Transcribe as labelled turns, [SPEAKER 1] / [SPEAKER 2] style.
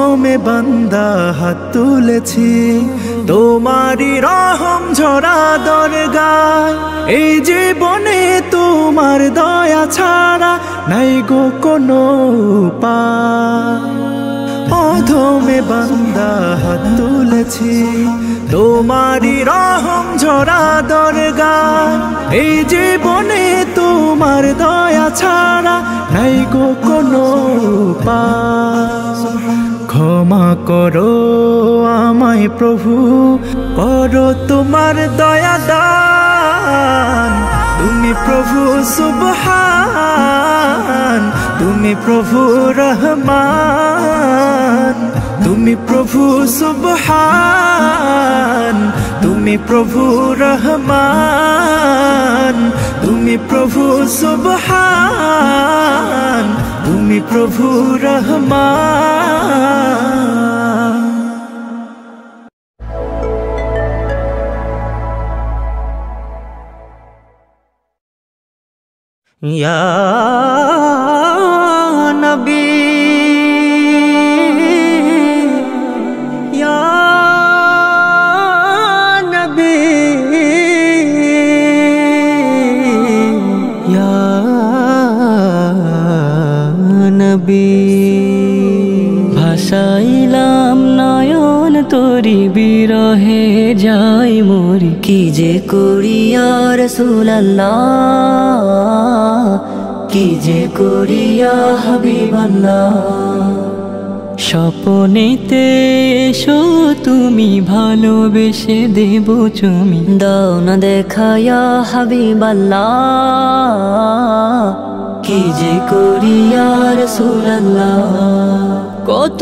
[SPEAKER 1] অধমে বান্দা হাত তুলেছি, তোমারই রহম ঝরা দরগায়। এই জীবনে তোমার দয়া ছাড়া নাই গো কোনো উপায়। অধমে বান্দা হাত তুলেছি, তোমারই রহম ঝরা দরগায়। এই জীবনে তোমার দয়া ছাড়া নাই গো কোনো উপায়। ক্ষমা করো আমায় প্রভু, করো তোমার দয়া দান। তুমি প্রভু সুবহান, তুমি প্রভু রহমান। তুমি প্রভু সুবহান, তুমি প্রভু রহমান। তুমি প্রভু সুবহান, তুমি প্রভু রহমান। ইয়া নবী ইয়া নবী ইয়া নবী।
[SPEAKER 2] ভাসাইলাম নয়ন তোরি বিরহে যাই মরি, কি যে করি ইয়া রাসূলুল্লাহ, কি যে করি ইয়া হাবিবাল্লাহ। স্বপ্নেতে এসো তুমি ভালোবেসে দেব চুমি, দাও না দেখা ইয়া হাবিবাল্লাহ, কি যে করি ইয়া রাসূলুল্লাহ। কত